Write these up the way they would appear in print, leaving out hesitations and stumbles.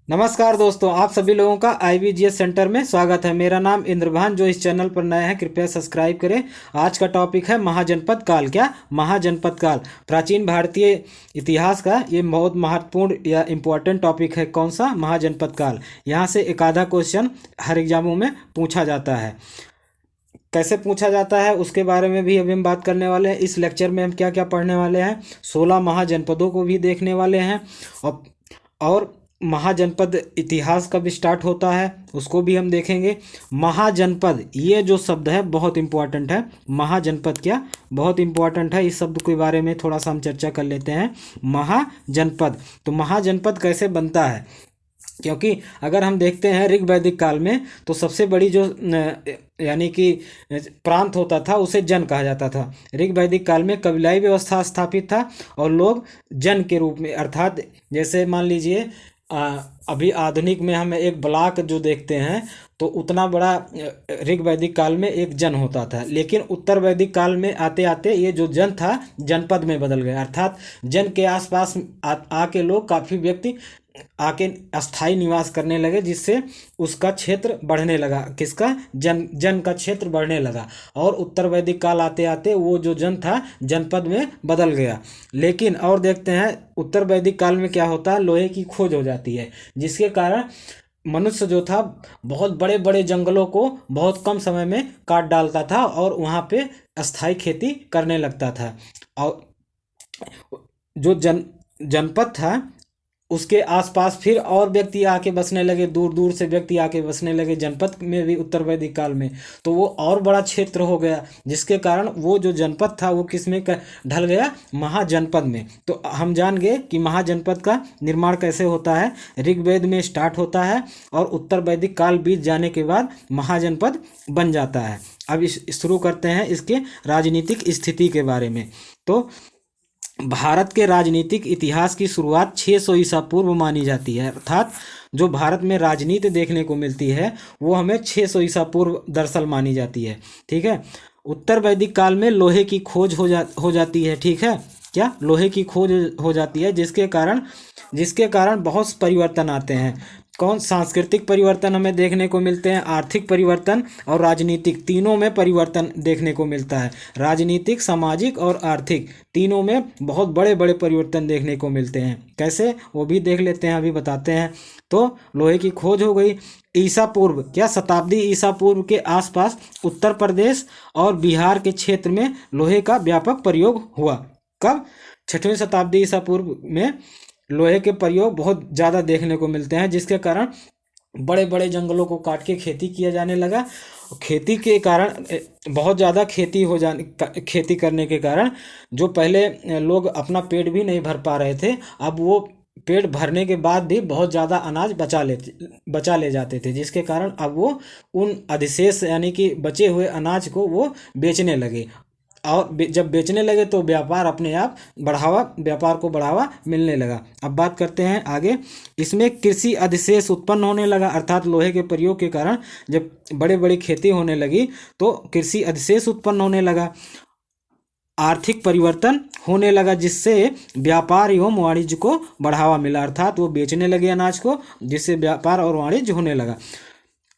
नमस्कार दोस्तों, आप सभी लोगों का IBGS सेंटर में स्वागत है। मेरा नाम इंद्रभान। जो इस चैनल पर नए हैं कृपया सब्सक्राइब करें। आज का टॉपिक है महाजनपद काल। क्या महाजनपद काल प्राचीन भारतीय इतिहास का ये बहुत महत्वपूर्ण या इम्पोर्टेंट टॉपिक है। कौन सा? महाजनपद काल। यहाँ से एक आधा क्वेश्चन हर एग्जामों में पूछा जाता है। कैसे पूछा जाता है उसके बारे में भी अभी हम बात करने वाले हैं। इस लेक्चर में हम क्या क्या पढ़ने वाले हैं, 16 महाजनपदों को भी देखने वाले हैं और महाजनपद इतिहास कब स्टार्ट होता है उसको भी हम देखेंगे। महाजनपद ये जो शब्द है बहुत इंपॉर्टेंट है। महाजनपद क्या बहुत इंपॉर्टेंट है। इस शब्द के बारे में थोड़ा सा हम चर्चा कर लेते हैं। महाजनपद, तो महाजनपद कैसे बनता है? क्योंकि अगर हम देखते हैं ऋग वैदिक काल में तो सबसे बड़ी जो यानी कि प्रांत होता था उसे जन कहा जाता था। ऋग वैदिक काल में कबीलाई व्यवस्था स्थापित था और लोग जन के रूप में, अर्थात जैसे मान लीजिए अभी आधुनिक में हम एक ब्लॉक जो देखते हैं तो उतना बड़ा ऋग वैदिक काल में एक जन होता था, लेकिन उत्तर वैदिक काल में आते आते ये जो जन था जनपद में बदल गया। अर्थात जन के आसपास आके लोग, काफ़ी व्यक्ति आके अस्थाई निवास करने लगे, जिससे उसका क्षेत्र बढ़ने लगा। किसका? जन का क्षेत्र बढ़ने लगा और उत्तर वैदिक काल आते आते वो जो जन था जनपद में बदल गया। लेकिन और देखते हैं उत्तर वैदिक काल में क्या होता है, लोहे की खोज हो जाती है, जिसके कारण मनुष्य जो था बहुत बड़े बड़े जंगलों को बहुत कम समय में काट डालता था और वहाँ पे अस्थाई खेती करने लगता था। और जो जनपद था उसके आसपास फिर और व्यक्ति आके बसने लगे, दूर दूर से व्यक्ति आके बसने लगे जनपद में भी उत्तर वैदिक काल में। तो वो और बड़ा क्षेत्र हो गया, जिसके कारण वो जो जनपद था वो किस में ढल गया? महाजनपद में। तो हम जान गए कि महाजनपद का निर्माण कैसे होता है। ऋग्वेद में स्टार्ट होता है और उत्तर वैदिक काल बीत जाने के बाद महाजनपद बन जाता है। अब शुरू करते हैं इसके राजनीतिक स्थिति के बारे में। तो भारत के राजनीतिक इतिहास की शुरुआत 600 ईसा पूर्व मानी जाती है। अर्थात जो भारत में राजनीति देखने को मिलती है वो हमें 600 ईसा पूर्व दरअसल मानी जाती है। ठीक है। उत्तर वैदिक काल में लोहे की खोज हो जाती है। ठीक है। क्या? लोहे की खोज हो जाती है, जिसके कारण बहुत परिवर्तन आते हैं। कौन? सांस्कृतिक परिवर्तन हमें देखने को मिलते हैं, आर्थिक परिवर्तन और राजनीतिक, तीनों में परिवर्तन देखने को मिलता है। राजनीतिक, सामाजिक और आर्थिक तीनों में बहुत बड़े बड़े परिवर्तन देखने को मिलते हैं। कैसे? वो भी देख लेते हैं, अभी बताते हैं। तो लोहे की खोज हो गई। ईसा पूर्व, क्या शताब्दी ईसा पूर्व के आसपास उत्तर प्रदेश और बिहार के क्षेत्र में लोहे का व्यापक प्रयोग हुआ। कब? 6वीं शताब्दी ईसा पूर्व में लोहे के प्रयोग बहुत ज़्यादा देखने को मिलते हैं, जिसके कारण बड़े बड़े जंगलों को काट के खेती किया जाने लगा। खेती के कारण बहुत ज़्यादा खेती करने के कारण जो पहले लोग अपना पेट भी नहीं भर पा रहे थे, अब वो पेट भरने के बाद भी बहुत ज़्यादा अनाज बचा ले जाते थे, जिसके कारण अब वो उन अधिशेष यानी कि बचे हुए अनाज को वो बेचने लगे। और जब बेचने लगे तो व्यापार अपने आप व्यापार को बढ़ावा मिलने लगा। अब बात करते हैं आगे। इसमें कृषि अधिशेष उत्पन्न होने लगा, अर्थात लोहे के प्रयोग के कारण जब बड़े बड़ी खेती होने लगी तो कृषि अधिशेष उत्पन्न होने लगा। आर्थिक परिवर्तन होने लगा, जिससे व्यापार एवं वाणिज्य को बढ़ावा मिला, अर्थात वो बेचने लगे अनाज को, जिससे व्यापार और वाणिज्य होने लगा।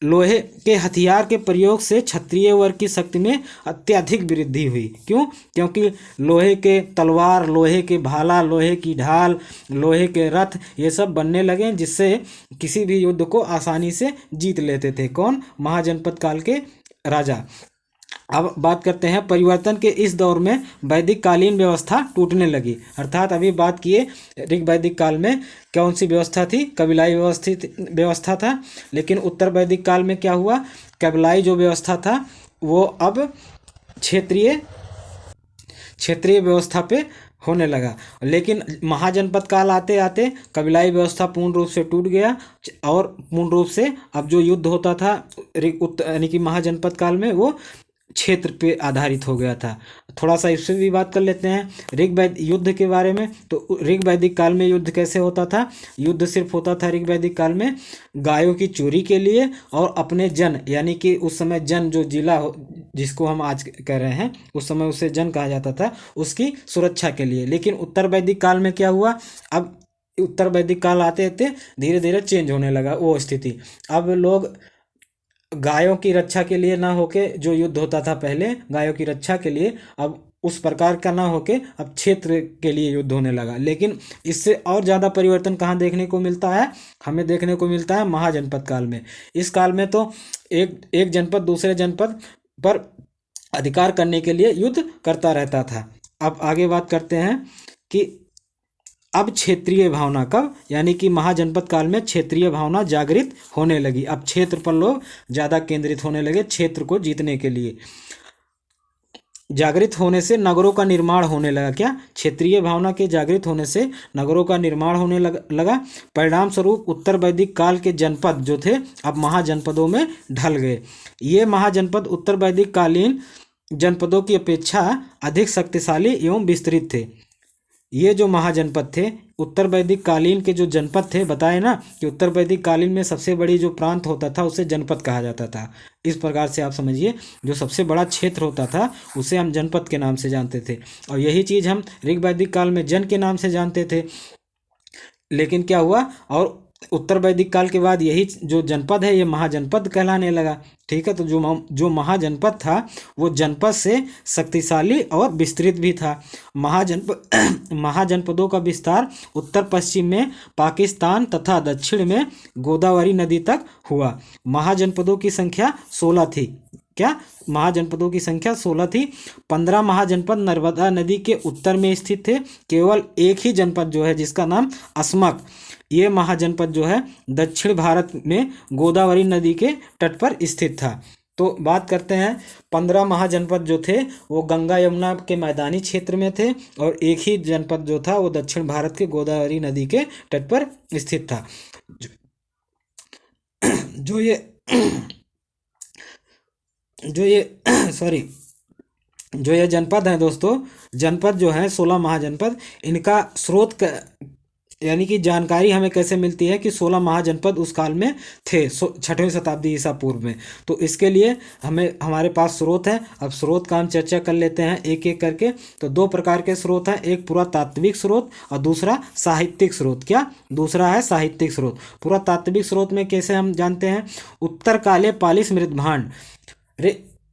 लोहे के हथियार के प्रयोग से क्षत्रिय वर्ग की शक्ति में अत्यधिक वृद्धि हुई। क्यों? क्योंकि लोहे के तलवार, लोहे के भाला, लोहे की ढाल, लोहे के रथ ये सब बनने लगे, जिससे किसी भी युद्ध को आसानी से जीत लेते थे। कौन? महाजनपद काल के राजा। अब बात करते हैं परिवर्तन के इस दौर में वैदिक कालीन व्यवस्था टूटने लगी। अर्थात अभी बात किए ऋग वैदिक काल में कौन सी व्यवस्था थी? कबीलाई व्यवस्था था। लेकिन उत्तर वैदिक काल में क्या हुआ? कबीलाई जो व्यवस्था था वो अब क्षेत्रीय व्यवस्था पे होने लगा। लेकिन महाजनपद काल आते आते कबीलाई व्यवस्था पूर्ण रूप से टूट गया और पूर्ण रूप से अब जो युद्ध होता था यानी कि महाजनपद काल में वो क्षेत्र पे आधारित हो गया था। थोड़ा सा इससे भी बात कर लेते हैं ऋग्वेद युद्ध के बारे में। तो ऋग वैदिक काल में युद्ध कैसे होता था? युद्ध सिर्फ होता था ऋग वैदिक काल में गायों की चोरी के लिए और अपने जन, यानी कि उस समय जन जो जिला जिसको हम आज कह रहे हैं उस समय उसे जन कहा जाता था, उसकी सुरक्षा के लिए। लेकिन उत्तर वैदिक काल में क्या हुआ? अब उत्तर वैदिक काल आते आते धीरे धीरे चेंज होने लगा वो स्थिति। अब लोग गायों की रक्षा के लिए ना होके, जो युद्ध होता था पहले गायों की रक्षा के लिए, अब उस प्रकार का ना होके अब क्षेत्र के लिए युद्ध होने लगा। लेकिन इससे और ज़्यादा परिवर्तन कहाँ देखने को मिलता है? हमें देखने को मिलता है महाजनपद काल में। इस काल में तो एक एक जनपद दूसरे जनपद पर अधिकार करने के लिए युद्ध करता रहता था। अब आगे बात करते हैं कि अब क्षेत्रीय भावना कब, यानी कि महाजनपद काल में क्षेत्रीय भावना जागृत होने लगी। अब क्षेत्र पर लोग ज़्यादा केंद्रित होने लगे क्षेत्र को जीतने के लिए। जागृत होने से नगरों का निर्माण होने लगा। क्या? क्षेत्रीय भावना के जागृत होने से नगरों का निर्माण होने लगा। परिणाम स्वरूप उत्तर वैदिक काल के जनपद जो थे अब महाजनपदों में ढल गए। ये महाजनपद उत्तर वैदिक कालीन जनपदों की अपेक्षा अधिक शक्तिशाली एवं विस्तृत थे। ये जो महाजनपद थे उत्तर वैदिक कालीन के जो जनपद थे, बताए ना कि उत्तर वैदिक कालीन में सबसे बड़ी जो प्रांत होता था उसे जनपद कहा जाता था। इस प्रकार से आप समझिए, जो सबसे बड़ा क्षेत्र होता था उसे हम जनपद के नाम से जानते थे, और यही चीज़ हम ऋग वैदिक काल में जन के नाम से जानते थे। लेकिन क्या हुआ, और उत्तर वैदिक काल के बाद यही जो जनपद है ये महाजनपद कहलाने लगा। ठीक है, तो जो महाजनपद था वो जनपद से शक्तिशाली और विस्तृत भी था। महाजनपदों का विस्तार उत्तर पश्चिम में पाकिस्तान तथा दक्षिण में गोदावरी नदी तक हुआ। महाजनपदों की संख्या 16 थी। क्या? महाजनपदों की संख्या 16 थी। 15 महाजनपद नर्मदा नदी के उत्तर में स्थित थे। केवल एक ही जनपद जो है जिसका नाम अस्मक, ये महाजनपद जो है दक्षिण भारत में गोदावरी नदी के तट पर स्थित था। तो बात करते हैं 15 महाजनपद जो थे वो गंगा यमुना के मैदानी क्षेत्र में थे, और एक ही जनपद जो था वो दक्षिण भारत के गोदावरी नदी के तट पर स्थित था। जो ये जो ये जनपद हैं दोस्तों, जनपद जो है 16 महाजनपद, इनका स्रोत यानी कि जानकारी हमें कैसे मिलती है कि 16 महाजनपद उस काल में थे 6वीं शताब्दी ईसा पूर्व में। तो इसके लिए हमारे पास स्रोत है। अब स्रोत का हम चर्चा कर लेते हैं एक एक करके। तो दो प्रकार के स्रोत हैं, एक पुरातात्विक स्रोत और दूसरा साहित्यिक स्रोत। क्या? दूसरा है साहित्यिक स्रोत। पुरातात्विक स्रोत में कैसे हम जानते हैं? उत्तरकाले पाली स्मृतिभांड,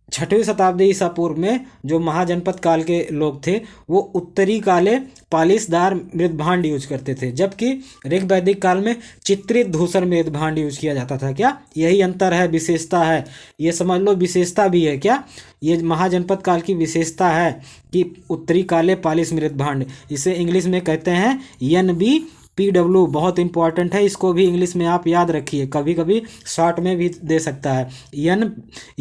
6वीं शताब्दी ईसा पूर्व में जो महाजनपद काल के लोग थे वो उत्तरी काले पालिसदार मृदभांड यूज करते थे, जबकि ऋग वैदिक काल में चित्रित धूसर मृदभांड यूज किया जाता था। क्या? यही अंतर है, विशेषता है, ये समझ लो, विशेषता भी है। क्या? ये महाजनपद काल की विशेषता है कि उत्तरी काले पालिस मृदभांड, इसे इंग्लिश में कहते हैं NBPW। बहुत इंपॉर्टेंट है, इसको भी इंग्लिश में आप याद रखिए, कभी कभी शॉर्ट में भी दे सकता है।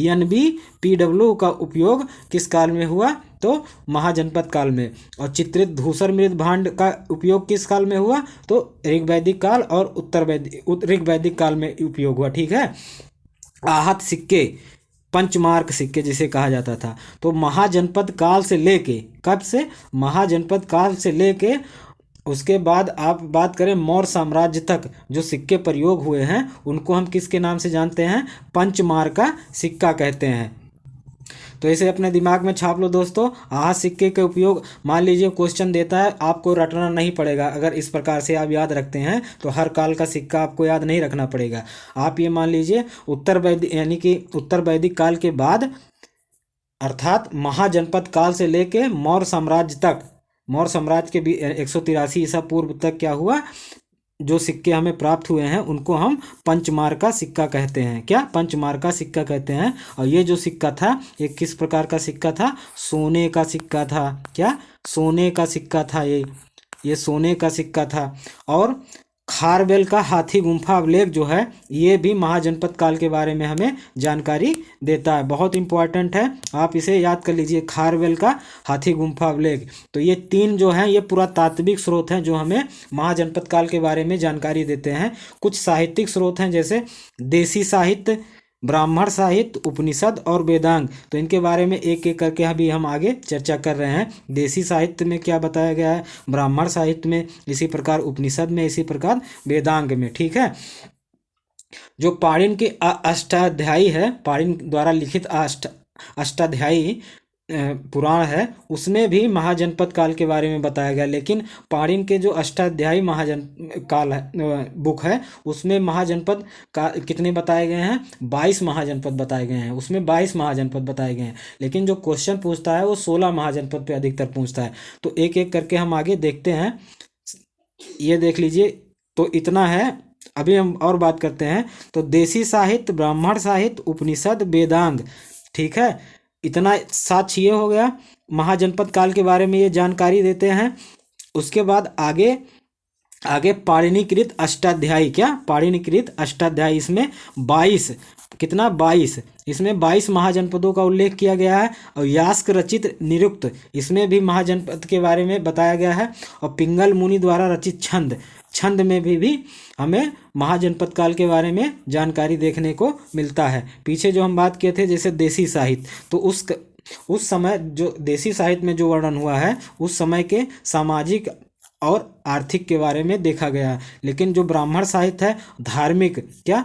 NBPW का उपयोग किस काल में हुआ? तो महाजनपद काल में। और चित्रित धूसर मृदभांड का उपयोग किस काल में हुआ? तो ऋग वैदिक काल और ऋग वैदिक काल में उपयोग हुआ। ठीक है। आहत सिक्के, पंचमार्क सिक्के जिसे कहा जाता था, तो महाजनपद काल से लेके, कब से? महाजनपद काल से लेके उसके बाद आप बात करें मौर्य साम्राज्य तक जो सिक्के प्रयोग हुए हैं उनको हम किसके नाम से जानते हैं? पंचमार्का सिक्का कहते हैं। तो इसे अपने दिमाग में छाप लो दोस्तों। आहत सिक्के के उपयोग, मान लीजिए क्वेश्चन देता है, आपको रटना नहीं पड़ेगा। अगर इस प्रकार से आप याद रखते हैं तो हर काल का सिक्का आपको याद नहीं रखना पड़ेगा। आप ये मान लीजिए उत्तर वैदिक यानी कि उत्तर वैदिक काल के बाद अर्थात महाजनपद काल से लेके मौर्य साम्राज्य तक, मौर्य साम्राज्य के भी 183 ईसा पूर्व तक क्या हुआ, जो सिक्के हमें प्राप्त हुए हैं उनको हम पंचमार्का सिक्का कहते हैं। क्या? पंचमार्का सिक्का कहते हैं। और ये जो सिक्का था ये किस प्रकार का सिक्का था? सोने का सिक्का था। क्या? सोने का सिक्का था। ये सोने का सिक्का था। और खारवेल का हाथी गुम्फा अभिलेख जो है ये भी महाजनपद काल के बारे में हमें जानकारी देता है। बहुत इंपॉर्टेंट है, आप इसे याद कर लीजिए, खारवेल का हाथी गुम्फा अभिलेख। तो ये तीन जो हैं ये पुरातात्विक स्रोत हैं जो हमें महाजनपद काल के बारे में जानकारी देते हैं। कुछ साहित्यिक स्रोत हैं जैसे देसी साहित्य, ब्राह्मण साहित्य, उपनिषद और वेदांग। तो इनके बारे में एक एक करके अभी हम आगे चर्चा कर रहे हैं। देसी साहित्य में क्या बताया गया है, ब्राह्मण साहित्य में, इसी प्रकार उपनिषद में, इसी प्रकार वेदांग में। ठीक है। जो पाणिनि के अष्टाध्यायी है, पाणिनि द्वारा लिखित अष्टाध्यायी पुराण है उसमें भी महाजनपद काल के बारे में बताया गया, लेकिन पाणिनि के जो अष्टाध्यायी महाजन काल है बुक है उसमें महाजनपद का कितने बताए गए हैं, 22 महाजनपद बताए गए हैं, उसमें 22 महाजनपद बताए गए हैं। लेकिन जो क्वेश्चन पूछता है वो 16 महाजनपद पे अधिकतर पूछता है। तो एक एक करके हम आगे देखते हैं। ये देख लीजिए, तो इतना है। अभी हम और बात करते हैं। तो देसी साहित्य, ब्राह्मण साहित्य, उपनिषद, वेदांग, ठीक है, इतना 7 ये हो गया। महाजनपद काल के बारे में ये जानकारी देते हैं। उसके बाद आगे आगे पाणिनिकृत अष्टाध्यायी, क्या पाणिनिकृत अष्टाध्यायी, इसमें 22, कितना 22, इसमें 22 महाजनपदों का उल्लेख किया गया है। और यास्क रचित निरुक्त, इसमें भी महाजनपद के बारे में बताया गया है। और पिंगल मुनि द्वारा रचित छंद, छंद में भी हमें महाजनपद काल के बारे में जानकारी देखने को मिलता है। पीछे जो हम बात किए थे जैसे देसी साहित्य, तो उस समय जो देसी साहित्य में जो वर्णन हुआ है उस समय के सामाजिक और आर्थिक के बारे में देखा गया है। लेकिन जो ब्राह्मण साहित्य है धार्मिक, क्या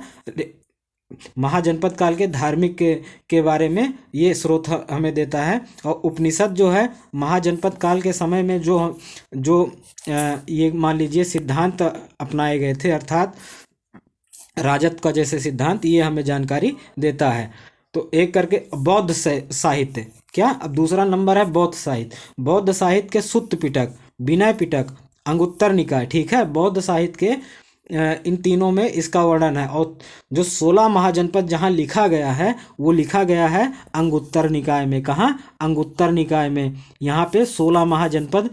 महाजनपद काल के धार्मिक के बारे में ये स्रोत हमें देता है। और उपनिषद जो है महाजनपद काल के समय में जो ये मान लीजिए सिद्धांत अपनाए गए थे, अर्थात राजत्व का जैसे सिद्धांत, ये हमें जानकारी देता है। तो एक करके बौद्ध साहित्य, क्या अब दूसरा नंबर है बौद्ध साहित्य। बौद्ध साहित्य के सुत्त पिटक, विनय पिटक, अंगुत्तर निकाय, ठीक है, बौद्ध साहित्य के इन तीनों में इसका वर्णन है। और जो 16 महाजनपद जहाँ लिखा गया है वो लिखा गया है अंगुत्तर निकाय में। कहाँ? अंगुत्तर निकाय में। यहाँ पे 16 महाजनपद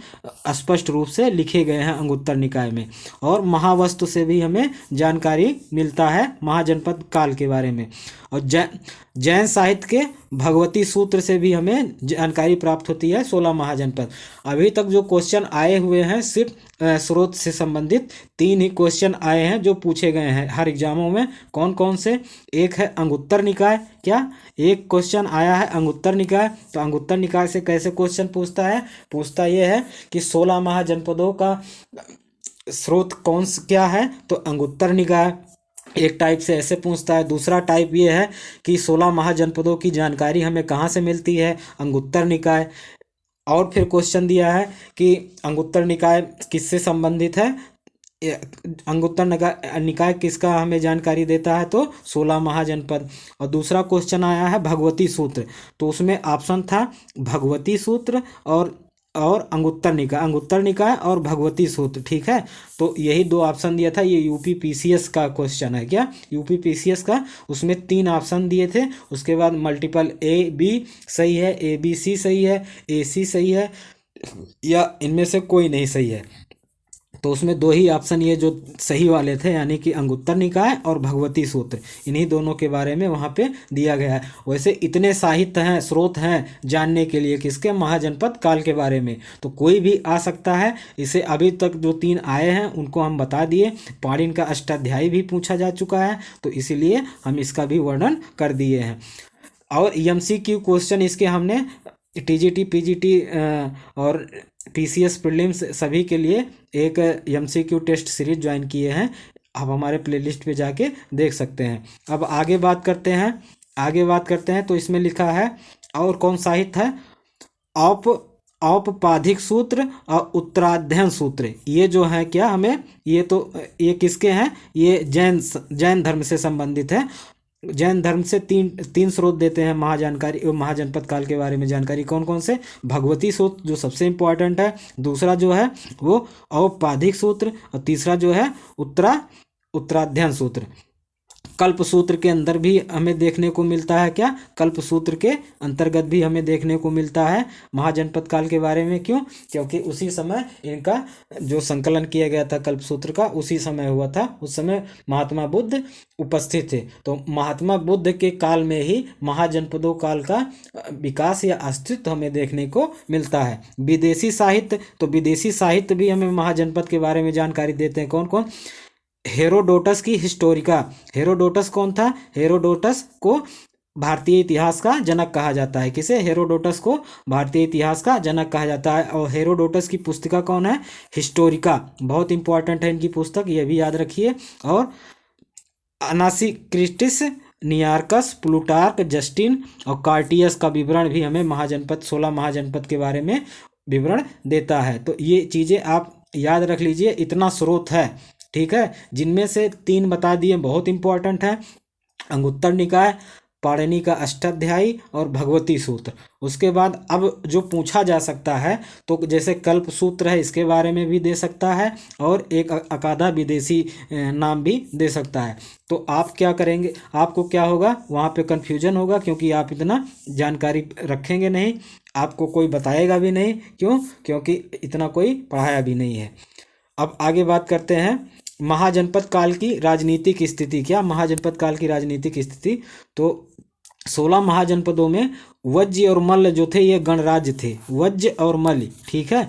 स्पष्ट रूप से लिखे गए हैं अंगुत्तर निकाय में। और महावस्तु से भी हमें जानकारी मिलता है महाजनपद काल के बारे में। और जैन साहित्य के भगवती सूत्र से भी हमें जानकारी प्राप्त होती है 16 महाजनपद। अभी तक जो क्वेश्चन आए हुए हैं सिर्फ स्रोत से संबंधित 3 ही क्वेश्चन आए हैं जो पूछे गए हैं हर एग्जामों में। कौन कौन से? एक है अंगुत्तर निकाय, क्या एक क्वेश्चन आया है अंगुत्तर निकाय। तो अंगुत्तर निकाय से कैसे क्वेश्चन पूछता है? पूछता ये है कि 16 महाजनपदों का स्रोत क्या है? तो अंगुत्तर निकाय। एक टाइप से ऐसे पूछता है। दूसरा टाइप ये है कि 16 महाजनपदों की जानकारी हमें कहाँ से मिलती है? अंगुत्तर निकाय। और फिर क्वेश्चन दिया है कि अंगुत्तर निकाय किससे संबंधित है? अंगुत्तर निकाय किसका हमें जानकारी देता है? तो 16 महाजनपद। और दूसरा क्वेश्चन आया है भगवती सूत्र, तो उसमें ऑप्शन था भगवती सूत्र और अंगुत्तर निकाय और भगवती सूत्र, ठीक है। तो यही 2 ऑप्शन दिया था। ये यूपी पीसीएस का क्वेश्चन है, क्या यूपी पीसीएस का। उसमें 3 ऑप्शन दिए थे। उसके बाद मल्टीपल ए बी सही है, ए बी सी सही है, ए सी सही है, या इनमें से कोई नहीं सही है। तो उसमें 2 ही ऑप्शन ये जो सही वाले थे, यानी कि अंगुत्तर निकाय और भगवती सूत्र, इन्हीं दोनों के बारे में वहाँ पे दिया गया है। वैसे इतने साहित्य हैं, स्रोत हैं जानने के लिए किसके? महाजनपद काल के बारे में। तो कोई भी आ सकता है। इसे अभी तक जो 3 आए हैं उनको हम बता दिए। पाणिनि का अष्टाध्यायी भी पूछा जा चुका है, तो इसीलिए हम इसका भी वर्णन कर दिए हैं। और एमसीक्यू क्वेश्चन इसके हमने टीजीटी पीजीटी और पीसीएस प्रीलिम्स सभी के लिए एक एमसीक्यू टेस्ट सीरीज ज्वाइन किए हैं। आप हमारे प्लेलिस्ट पे जाके देख सकते हैं। अब आगे बात करते हैं। तो इसमें लिखा है और कौन साहित्य है? औपपाधिक सूत्र और उत्तराध्ययन सूत्र, ये जो है क्या हमें ये किसके हैं? ये जैन धर्म से संबंधित है। जैन धर्म से तीन स्रोत देते हैं महाजनपद काल के बारे में जानकारी। कौन कौन से? भगवती सूत्र जो सबसे इम्पोर्टेंट है, दूसरा जो है वो औपपाधिक सूत्र, और तीसरा जो है उत्तराध्ययन सूत्र। कल्प सूत्र के अंदर भी हमें देखने को मिलता है, क्या कल्प सूत्र के अंतर्गत भी हमें देखने को मिलता है महाजनपद काल के बारे में। क्यों? क्योंकि उसी समय इनका जो संकलन किया गया था कल्प सूत्र का, उसी समय हुआ था। उस समय महात्मा बुद्ध उपस्थित थे। तो महात्मा बुद्ध के काल में ही महाजनपदों काल का विकास या अस्तित्व हमें देखने को मिलता है। विदेशी साहित्य, तो विदेशी साहित्य भी हमें महाजनपद के बारे में जानकारी देते हैं। कौन कौन? हेरोडोटस की हिस्टोरिका। हेरोडोटस कौन था? हेरोडोटस को भारतीय इतिहास का जनक कहा जाता है। किसे? हेरोडोटस को भारतीय इतिहास का जनक कहा जाता है। और हेरोडोटस की पुस्तिका कौन है? हिस्टोरिका। बहुत इंपॉर्टेंट है इनकी पुस्तक, ये भी याद रखिए। और अनासिक्रिटिस नियार्कस, प्लूटार्क, जस्टिन और कार्टियस का विवरण भी हमें महाजनपद 16 महाजनपद के बारे में विवरण देता है। तो ये चीज़ें आप याद रख लीजिए, इतना स्रोत है, ठीक है, जिनमें से 3 बता दिए बहुत इंपॉर्टेंट है, अंगुत्तर निकाय, पाणिनि का अष्टाध्यायी और भगवती सूत्र। उसके बाद अब जो पूछा जा सकता है तो जैसे कल्प सूत्र है, इसके बारे में भी दे सकता है और एक अकादा विदेशी नाम भी दे सकता है। तो आप क्या करेंगे, आपको क्या होगा, वहाँ पे कन्फ्यूजन होगा क्योंकि आप इतना जानकारी रखेंगे नहीं, आपको कोई बताएगा भी नहीं, क्यों, क्योंकि इतना कोई पढ़ाया भी नहीं है। अब आगे बात करते हैं महाजनपद काल की राजनीतिक स्थिति। क्या महाजनपद काल की राजनीतिक स्थिति, तो 16 महाजनपदों में वज्ज और मल्ल जो थे ये गणराज्य थे, वज्ज और मल्ल, ठीक है,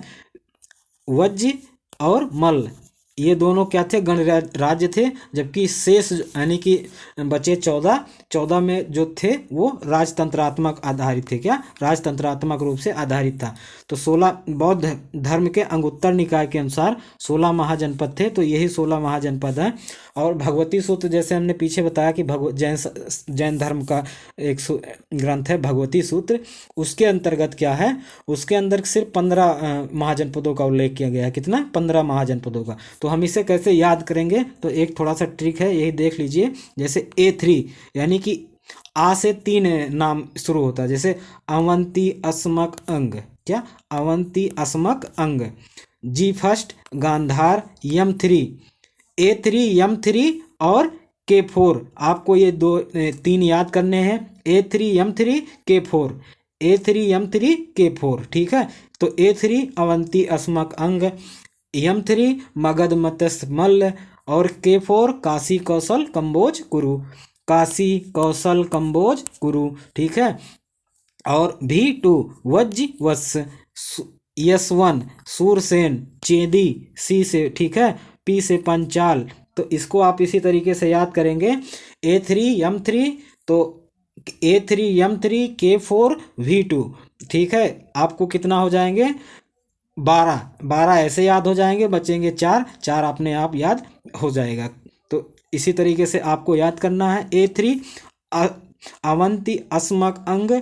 वज्ज और मल्ल ये दोनों क्या थे, गणराज्य थे, जबकि शेष यानी कि बचे 14 में जो थे वो राजतंत्रात्मक आधारित थे। क्या, राजतंत्रात्मक रूप से आधारित था। तो 16 बौद्ध धर्म के अंगुत्तर निकाय के अनुसार 16 महाजनपद थे, तो यही 16 महाजनपद हैं। और भगवती सूत्र जैसे हमने पीछे बताया कि जैन धर्म का एक ग्रंथ है भगवती सूत्र, उसके अंतर्गत क्या है, उसके अंदर सिर्फ 15 महाजनपदों का उल्लेख किया गया है। कितना, 15 महाजनपदों का। तो हम इसे कैसे याद करेंगे, तो एक थोड़ा सा ट्रिक है, यही देख लीजिए। जैसे A3 यानी कि आ से 3 नाम शुरू होता है, जैसे अवंती, अस्मक, अंग। क्या, अवंती, अस्मक, अंग। G1 गांधार, यम3, A3, यम3 और K4। आपको ये 3 याद करने हैं, A3, यम3, K4, A3, यम3, K4, ठीक है। तो A3 अवंती, अस्मक, अंग, यम3 मगध, मत्स्य, मल्ल और K4 काशी, कौशल, कंबोज, कुरु। काशी, कौशल, कंबोज, कुरु, ठीक है। और V2 वज्ज, वत्स, यस1 सूरसेन, चेदी, C से, ठीक है, P से पंचाल। तो इसको आप इसी तरीके से याद करेंगे, A3, यम3, तो A3, यम3, K4, V2, ठीक है। आपको कितना हो जाएंगे, 12 ऐसे याद हो जाएंगे, बचेंगे 4 अपने आप याद हो जाएगा। तो इसी तरीके से आपको याद करना है। A3 अवंती, अस्मक, अंग,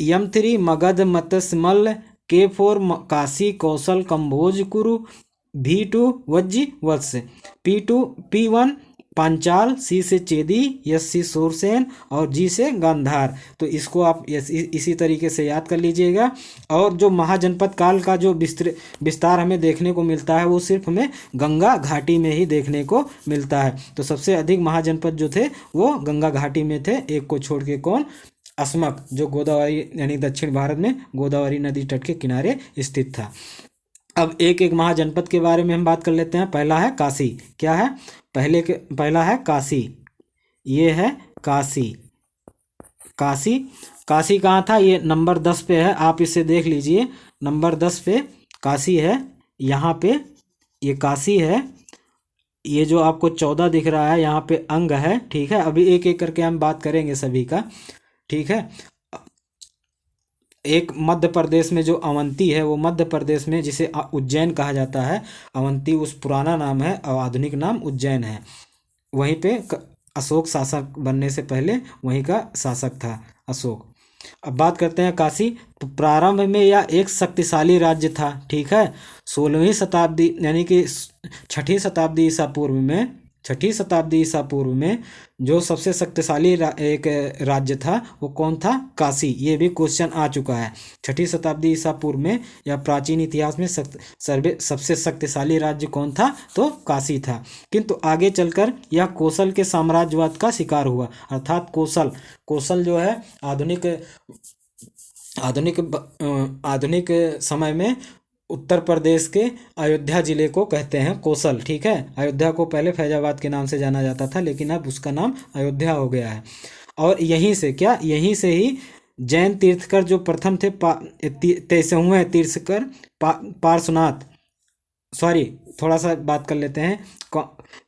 यम3 मगध, मत्स्य, मल्ल, K4 काशी, कौशल, कंबोज, कुरु, V2 वज्ज, वत्स, P1 पांचाल, C से चेदी, S से सूरसेन और G से गांधार। तो इसको आप इसी तरीके से याद कर लीजिएगा। और जो महाजनपद काल का जो विस्तार हमें देखने को मिलता है वो सिर्फ हमें गंगा घाटी में ही देखने को मिलता है। तो सबसे अधिक महाजनपद जो थे वो गंगा घाटी में थे, एक को छोड़ के। कौन, अस्मक, जो गोदावरी यानी दक्षिण भारत में गोदावरी नदी तट के किनारे स्थित था। अब एक एक महाजनपद के बारे में हम बात कर लेते हैं। पहला है काशी। क्या है, पहला है काशी, ये है काशी। काशी कहाँ था, ये नंबर 10 पे है, आप इसे देख लीजिए, नंबर 10 पे काशी है। यहाँ पे ये काशी है, ये जो आपको 14 दिख रहा है यहाँ पे अंग है, ठीक है। अभी एक एक करके हम बात करेंगे सभी का, ठीक है। एक मध्य प्रदेश में जो अवंती है, वो मध्य प्रदेश में जिसे उज्जैन कहा जाता है, अवंती उस पुराना नाम है और आधुनिक नाम उज्जैन है। वहीं पे अशोक शासक बनने से पहले वहीं का शासक था अशोक। अब बात करते हैं काशी। तो प्रारंभ में यह एक शक्तिशाली राज्य था, ठीक है। 16वीं शताब्दी यानी कि 6ठी शताब्दी ईसा पूर्व में जो सबसे शक्तिशाली एक राज्य था वो कौन था, काशी। ये भी क्वेश्चन आ चुका है। 6ठी शताब्दी ईसा पूर्व में या प्राचीन इतिहास में सबसे शक्तिशाली राज्य कौन था, तो काशी था। किंतु आगे चलकर यह कोसल के साम्राज्यवाद का शिकार हुआ, अर्थात कोसल जो है आधुनिक समय में उत्तर प्रदेश के अयोध्या जिले को कहते हैं कोसल, ठीक है। अयोध्या को पहले फैजाबाद के नाम से जाना जाता था, लेकिन अब उसका नाम अयोध्या हो गया है। और यहीं से ही जैन तीर्थकर जो प्रथम थे 23वें तीर्थकर पार्श्वनाथ, सॉरी थोड़ा सा बात कर लेते हैं।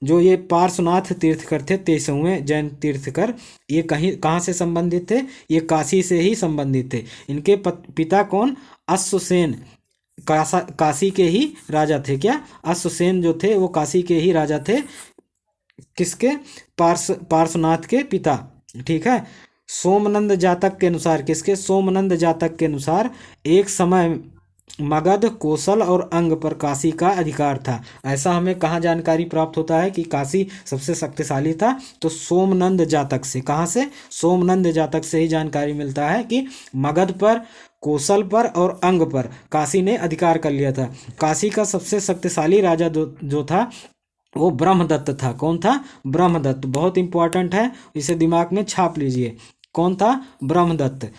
जो ये पार्श्वनाथ तीर्थकर थे 23वें जैन तीर्थकर, ये कहाँ से संबंधित थे, ये काशी से ही संबंधित थे। इनके पिता कौन, अश्वसेन, काशी के ही राजा थे। क्या, अश्वसेन जो थे वो काशी के ही राजा थे। किसके? पार्श्वनाथ के पिता। ठीक है। सोमनंद जातक के अनुसार, किसके? सोमनंद जातक के अनुसार एक समय मगध, कोसल और अंग पर काशी का अधिकार था। ऐसा हमें कहाँ जानकारी प्राप्त होता है कि काशी सबसे शक्तिशाली था? तो सोमनंद जातक से। कहाँ से? सोमनंद जातक से ही जानकारी मिलता है कि मगध पर, कोसल पर और अंग पर काशी ने अधिकार कर लिया था। काशी का सबसे शक्तिशाली राजा जो था वो ब्रह्मदत्त था। कौन था? ब्रह्मदत्त। बहुत इंपॉर्टेंट है, इसे दिमाग में छाप लीजिए। कौन था? ब्रह्मदत्त।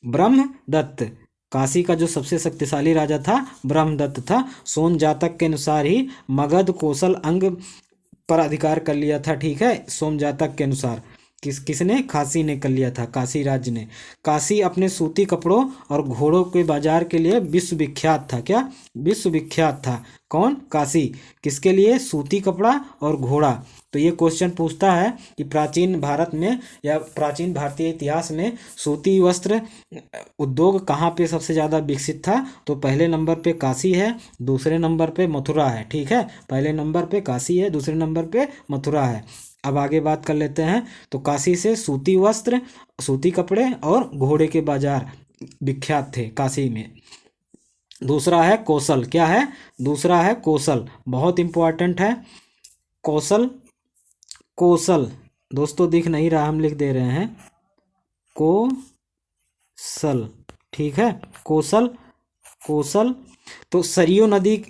ब्रह्मदत्त। काशी का जो सबसे शक्तिशाली राजा था ब्रह्मदत्त था। सोम जातक के अनुसार ही मगध, कोसल, अंग पर अधिकार कर लिया था। ठीक है, सोम जातक के अनुसार। किसने? काशी ने कर लिया था, काशी राज्य ने। काशी अपने सूती कपड़ों और घोड़ों के बाजार के लिए विश्वविख्यात था। क्या? विश्वविख्यात था। कौन? काशी। किसके लिए? सूती कपड़ा और घोड़ा। तो ये क्वेश्चन पूछता है कि प्राचीन भारत में या प्राचीन भारतीय इतिहास में सूती वस्त्र उद्योग कहाँ पे सबसे ज़्यादा विकसित था? तो पहले नंबर पे काशी है, दूसरे नंबर पे मथुरा है। ठीक है, पहले नंबर पे काशी है, दूसरे नंबर पे मथुरा है। अब आगे बात कर लेते हैं। तो काशी से सूती वस्त्र, सूती कपड़े और घोड़े के बाजार विख्यात थे काशी में। दूसरा है कौशल। क्या है? दूसरा है कौशल। बहुत इंपॉर्टेंट है कौशल। कौशल दोस्तों दिख नहीं रहा, हम लिख दे रहे हैं कौशल। ठीक है, कौशल। कौशल। तो सरयू नदी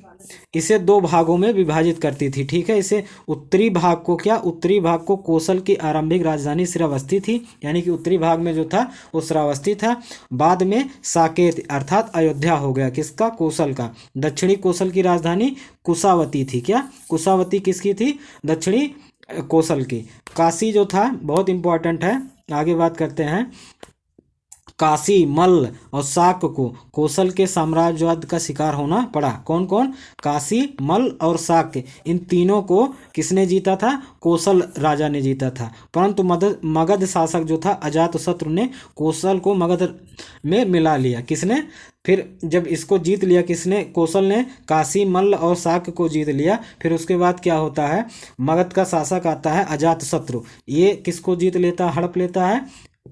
इसे दो भागों में विभाजित करती थी। ठीक है, इसे उत्तरी भाग को क्या? उत्तरी भाग को कोसल की आरंभिक राजधानी श्रावस्ती थी, यानी कि उत्तरी भाग में जो था वो श्रावस्ती था। बाद में साकेत अर्थात अयोध्या हो गया। किसका? कोसल का। दक्षिणी कोसल की राजधानी कुशावती थी। क्या? कुशावती किसकी थी? दक्षिणी कोसल की। काशी जो था बहुत इंपॉर्टेंट है, आगे बात करते हैं। काशी, मल्ल और शाक को कोसल के साम्राज्यवाद का शिकार होना पड़ा। कौन कौन? काशी, मल्ल और शाक, इन तीनों को किसने जीता था? कोसल राजा ने जीता था। परंतु मगध शासक जो था अजातशत्रु ने कोसल को मगध में मिला लिया। किसने? फिर जब इसको जीत लिया किसने? कोसल ने काशी, मल्ल और शाक को जीत लिया। फिर उसके बाद क्या होता है? मगध का शासक आता है अजातशत्रु। ये किसको जीत लेता है? हड़प लेता है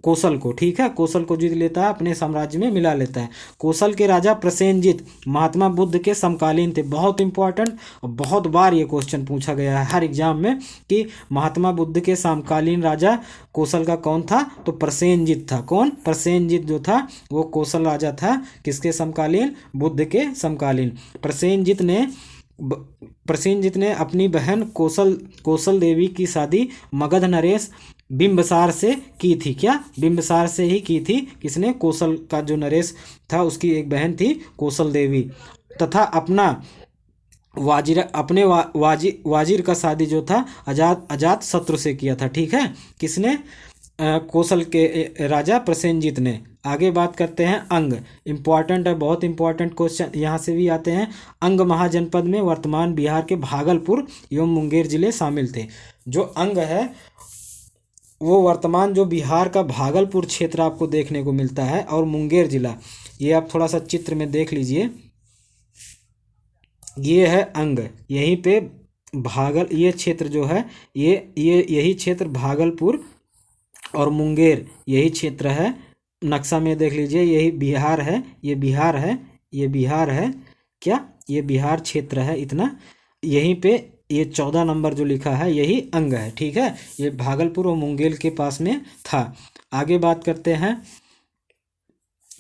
कोसल को। ठीक है, कोसल को जीत लेता है, अपने साम्राज्य में मिला लेता है। कोसल के राजा प्रसेनजित महात्मा बुद्ध के समकालीन थे। बहुत इंपॉर्टेंट और बहुत बार ये क्वेश्चन पूछा गया है हर एग्जाम में कि महात्मा बुद्ध के समकालीन राजा कोसल का कौन था? तो प्रसेनजित था। कौन? प्रसेनजित जो था वो कोसल राजा था। किसके समकालीन? बुद्ध के समकालीन। प्रसेनजित ने अपनी बहन कौशल देवी की शादी मगध नरेश बिंबसार से की थी। क्या? बिंबसार से ही की थी। किसने? कौशल का जो नरेश था उसकी एक बहन थी कौशल देवी। तथा वाजिर का शादी जो था अजात शत्रु से किया था। ठीक है, किसने? कौशल के राजा प्रसेनजित ने। आगे बात करते हैं अंग। इंपॉर्टेंट है, बहुत इंपॉर्टेंट क्वेश्चन यहाँ से भी आते हैं। अंग महाजनपद में वर्तमान बिहार के भागलपुर एवं मुंगेर जिले शामिल थे। जो अंग है वो वर्तमान जो बिहार का भागलपुर क्षेत्र आपको देखने को मिलता है और मुंगेर जिला, ये आप थोड़ा सा चित्र में देख लीजिए। ये है अंग, यहीं पे ये क्षेत्र जो है यही क्षेत्र भागलपुर और मुंगेर यही क्षेत्र है। नक्शा में देख लीजिए, यही बिहार है, ये बिहार है, ये बिहार है। क्या? ये बिहार क्षेत्र है इतना। यहीं पे ये 14 नंबर जो लिखा है यही अंग है। ठीक है, ये भागलपुर और मुंगेर के पास में था। आगे बात करते हैं,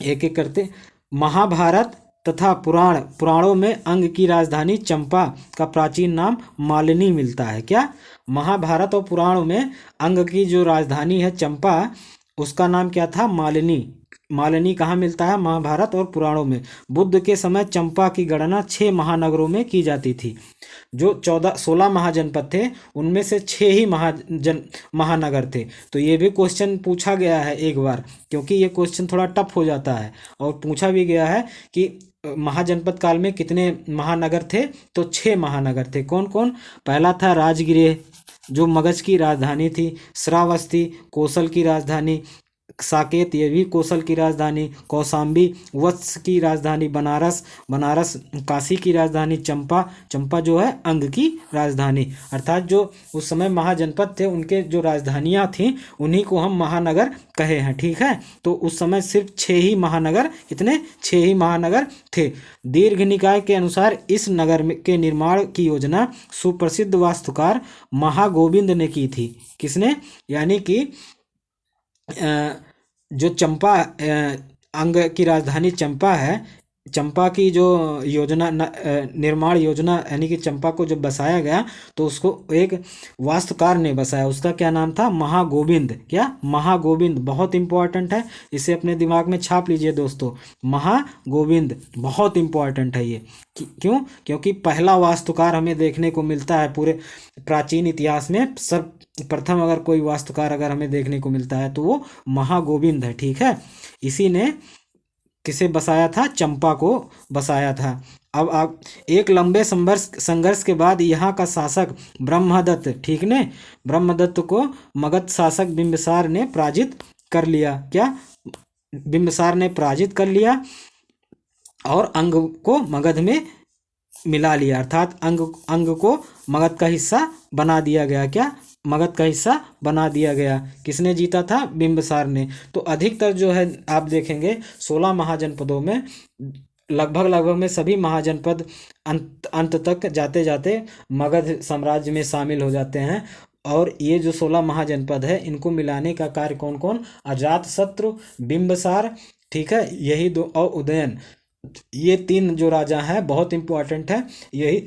एक एक करते। महाभारत तथा पुराणों में अंग की राजधानी चंपा का प्राचीन नाम मालिनी मिलता है। क्या? महाभारत और पुराणों में अंग की जो राजधानी है चंपा, उसका नाम क्या था? मालिनी। मालिनी कहाँ मिलता है? महाभारत और पुराणों में। बुद्ध के समय चंपा की गणना 6 महानगरों में की जाती थी। जो 16 महाजनपद थे उनमें से 6 ही महानगर थे। तो ये भी क्वेश्चन पूछा गया है एक बार, क्योंकि ये क्वेश्चन थोड़ा टफ हो जाता है। और पूछा भी गया है कि महाजनपद काल में कितने महानगर थे? तो 6 महानगर थे। कौन कौन? पहला था राजगृह जो मगध की राजधानी थी, श्रावस्ती कोसल की राजधानी, साकेत ये भी कौशल की राजधानी, कौशाम्बी वत्स की राजधानी, बनारस बनारस काशी की राजधानी, चंपा चंपा जो है अंग की राजधानी। अर्थात जो उस समय महाजनपद थे उनके जो राजधानियां थीं उन्हीं को हम महानगर कहे हैं। ठीक है, तो उस समय सिर्फ 6 ही महानगर, कितने 6 ही महानगर थे। दीर्घ निकाय के अनुसार इस नगर के निर्माण की योजना सुप्रसिद्ध वास्तुकार महागोविंद ने की थी। किसने? यानी कि जो चंपा अंग की राजधानी चंपा है, चंपा की जो योजना निर्माण योजना यानी कि चंपा को जब बसाया गया तो उसको एक वास्तुकार ने बसाया। उसका क्या नाम था? महागोविंद। क्या? महागोविंद। बहुत इंपॉर्टेंट है, इसे अपने दिमाग में छाप लीजिए दोस्तों। महागोविंद बहुत इंपॉर्टेंट है ये। क्यों? क्योंकि पहला वास्तुकार हमें देखने को मिलता है पूरे प्राचीन इतिहास में। सर्वप्रथम अगर कोई वास्तुकार अगर हमें देखने को मिलता है तो वो महागोविंद है। ठीक है, इसी ने किसे बसाया था? चंपा को बसाया था। अब आप एक लंबे संघर्ष के बाद यहाँ का शासक ब्रह्मदत्त, ठीक ने, ब्रह्मदत्त को मगध शासक बिंबिसार ने पराजित कर लिया। क्या? बिंबिसार ने पराजित कर लिया और अंग को मगध में मिला लिया। अर्थात अंग को मगध का हिस्सा बना दिया गया। क्या? मगध का हिस्सा बना दिया गया। किसने जीता था? बिंबिसार ने। तो अधिकतर जो है आप देखेंगे 16 महाजनपदों में लगभग में सभी महाजनपद अंत तक जाते जाते मगध साम्राज्य में शामिल हो जाते हैं। और ये जो 16 महाजनपद है इनको मिलाने का कार्य कौन कौन? अजातशत्रु, बिंबिसार, ठीक है, यही दो, और उदयन, ये 3 जो राजा हैं बहुत इंपॉर्टेंट है। यही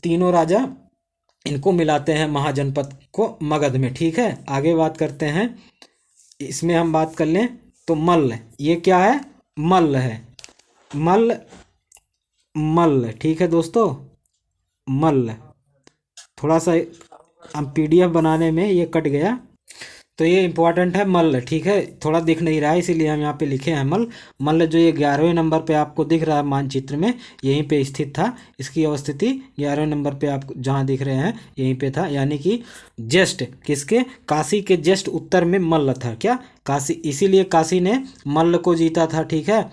तीनों राजा इनको मिलाते हैं महाजनपद को मगध में। ठीक है, आगे बात करते हैं। इसमें हम बात कर लें तो मल्ल, ये क्या है? मल्ल है। मल्ल मल्ल, ठीक है दोस्तों, मल्ल। थोड़ा सा हम PDF बनाने में ये कट गया तो ये इंपॉर्टेंट है मल्ल। ठीक है, थोड़ा दिख नहीं रहा है इसीलिए हम यहाँ पे लिखे हैं मल्ल। मल्ल जो ये 11वें नंबर पे आपको दिख रहा है मानचित्र में, यहीं पे स्थित था। इसकी अवस्थिति 11वें नंबर पे आप जहाँ दिख रहे हैं यहीं पे था। यानी कि जस्ट किसके? काशी के जस्ट उत्तर में मल्ल था। क्या? काशी, इसीलिए काशी ने मल्ल को जीता था। ठीक है,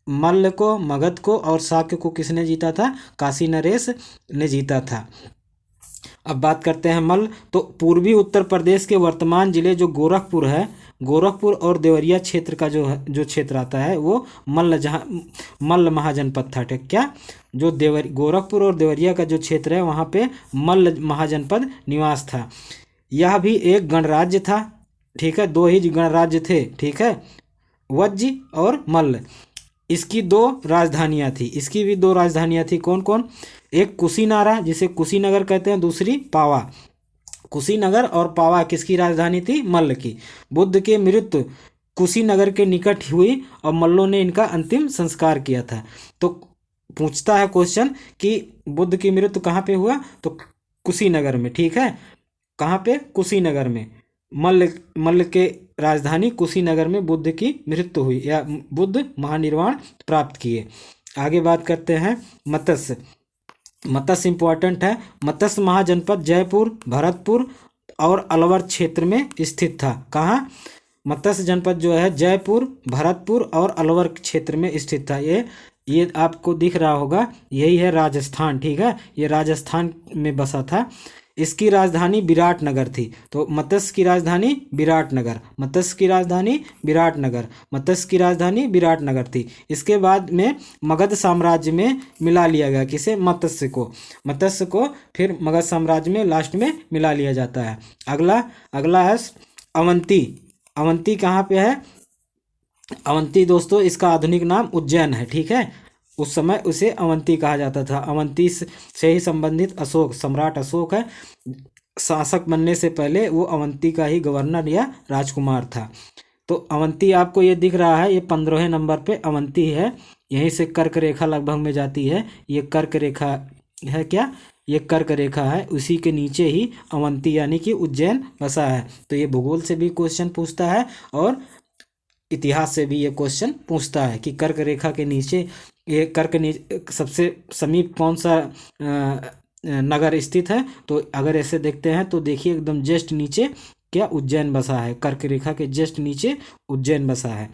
मल्ल को, मगध को और शाक्य को किसने जीता था? काशी नरेश ने जीता था। अब बात करते हैं मल्ल। तो पूर्वी उत्तर प्रदेश के वर्तमान जिले जो गोरखपुर है, गोरखपुर और देवरिया क्षेत्र का जो क्षेत्र आता है वो मल्ल, जहाँ मल्ल महाजनपद था। ठीक, क्या? जो गोरखपुर और देवरिया का जो क्षेत्र है वहाँ पे मल्ल महाजनपद निवास था। यह भी एक गणराज्य था। ठीक है, 2 ही गणराज्य थे। ठीक है, वज्ज और मल्ल। इसकी 2 राजधानियाँ थी। इसकी भी 2 राजधानियाँ थी। कौन कौन? एक कुशीनारा जिसे कुशीनगर कहते हैं, दूसरी पावा। कुशीनगर और पावा किसकी राजधानी थी? मल्ल की। बुद्ध की मृत्यु कुशीनगर के निकट हुई और मल्लों ने इनका अंतिम संस्कार किया था। तो पूछता है क्वेश्चन कि बुद्ध की मृत्यु कहाँ पे हुआ? तो कुशीनगर में। ठीक है, कहाँ पे? कुशीनगर में। मल्ल के राजधानी कुशीनगर में बुद्ध की मृत्यु हुई या बुद्ध महानिर्वाण प्राप्त किए। आगे बात करते हैं मत्स्य। मत्स्य इंपॉर्टेंट है। मत्स्य महाजनपद जयपुर, भरतपुर और अलवर क्षेत्र में स्थित था। कहाँ? मत्स्य जनपद जो है जयपुर, भरतपुर और अलवर क्षेत्र में स्थित था। ये आपको दिख रहा होगा, यही है राजस्थान। ठीक है, ये राजस्थान में बसा था। इसकी राजधानी विराटनगर थी। तो मत्स्य की राजधानी विराटनगर, मत्स्य की राजधानी विराटनगर, मत्स्य की राजधानी विराटनगर थी। इसके बाद में मगध साम्राज्य में मिला लिया गया। किसे? मत्स्य को। मत्स्य को फिर मगध साम्राज्य में लास्ट में मिला लिया जाता है। अगला है अवंती। अवंती कहाँ पे है? अवंती दोस्तों इसका आधुनिक नाम उज्जैन है। ठीक है, उस समय उसे अवंती कहा जाता था। अवंती से ही संबंधित अशोक, सम्राट अशोक है, शासक बनने से पहले वो अवंती का ही गवर्नर या राजकुमार था। तो अवंती आपको ये दिख रहा है, ये 15वें नंबर पे अवंती है। यहीं से कर्क रेखा लगभग में जाती है। ये कर्क रेखा है। क्या? ये कर्क रेखा है, उसी के नीचे ही अवंती यानी कि उज्जैन बसा है। तो ये भूगोल से भी क्वेश्चन पूछता है और इतिहास से भी ये क्वेश्चन पूछता है कि कर्क रेखा के नीचे ये सबसे समीप कौन सा नगर स्थित है। तो अगर ऐसे देखते हैं तो देखिए एकदम जस्ट नीचे क्या उज्जैन बसा है, कर्क रेखा के जस्ट नीचे उज्जैन बसा है।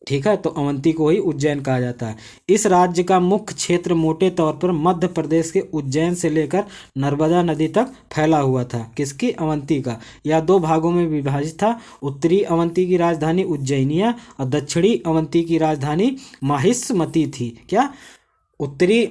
ठीक है, तो अवंती को ही उज्जैन कहा जाता है। इस राज्य का मुख्य क्षेत्र मोटे तौर पर मध्य प्रदेश के उज्जैन से लेकर नर्मदा नदी तक फैला हुआ था। किसकी? अवंती का। यह दो भागों में विभाजित था। उत्तरी अवंती की राजधानी उज्जैनिया और दक्षिणी अवंती की राजधानी माहिष्मती थी। क्या? उत्तरी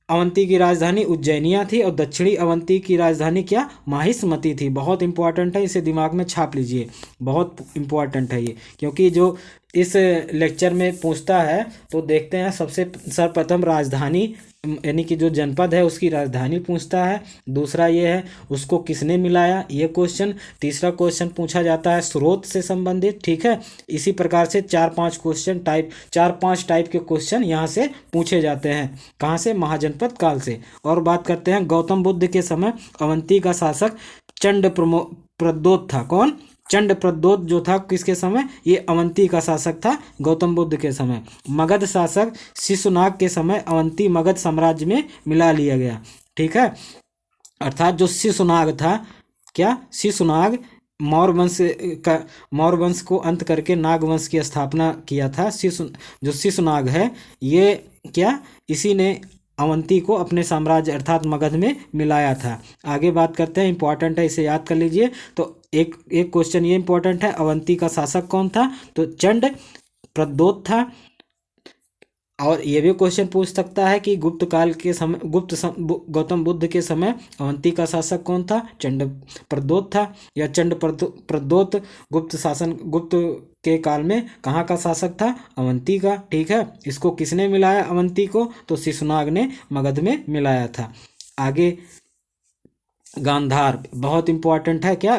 अवंती की राजधानी उज्जैनिया थी और दक्षिणी अवंती की राजधानी क्या? माहिष्मती थी। बहुत इंपॉर्टेंट है, इसे दिमाग में छाप लीजिए, बहुत इंपॉर्टेंट है ये, क्योंकि जो इस लेक्चर में पूछता है तो देखते हैं सबसे सर्वप्रथम राजधानी यानी कि जो जनपद है उसकी राजधानी पूछता है। दूसरा ये है उसको किसने मिलाया, ये क्वेश्चन। तीसरा क्वेश्चन पूछा जाता है स्रोत से संबंधित। ठीक है, इसी प्रकार से चार पांच टाइप के क्वेश्चन यहाँ से पूछे जाते हैं। कहाँ से? महाजनपद काल से। और बात करते हैं गौतम बुद्ध के समय अवंती का शासक चंड प्रद्योत था। कौन? चंड प्रद्योत जो था किसके समय? ये अवंती का शासक था गौतम बुद्ध के समय। मगध शासक शिशुनाग के समय अवंती मगध साम्राज्य में मिला लिया गया। ठीक है, अर्थात जो शिशुनाग था, क्या? शिशुनाग मौर्य वंश को अंत करके नाग वंश की स्थापना किया था। जो शिशुनाग है ये क्या? इसी ने अवंती को अपने साम्राज्य अर्थात मगध में मिलाया था। आगे बात करते हैं, इंपॉर्टेंट है, इसे याद कर लीजिए। तो एक क्वेश्चन ये इंपॉर्टेंट है, अवंती का शासक कौन था? तो चंड प्रद्योत था। और ये भी क्वेश्चन पूछ सकता है कि गुप्त काल के समय गौतम बुद्ध के समय अवंती का शासक कौन था? चंड प्रद्योत था। या चंड प्रद्योत गुप्त के काल में कहाँ का शासक था? अवंती का। ठीक है, इसको किसने मिलाया अवंती को? तो शिशुनाग ने मगध में मिलाया था। आगे गांधार बहुत इंपॉर्टेंट है। क्या?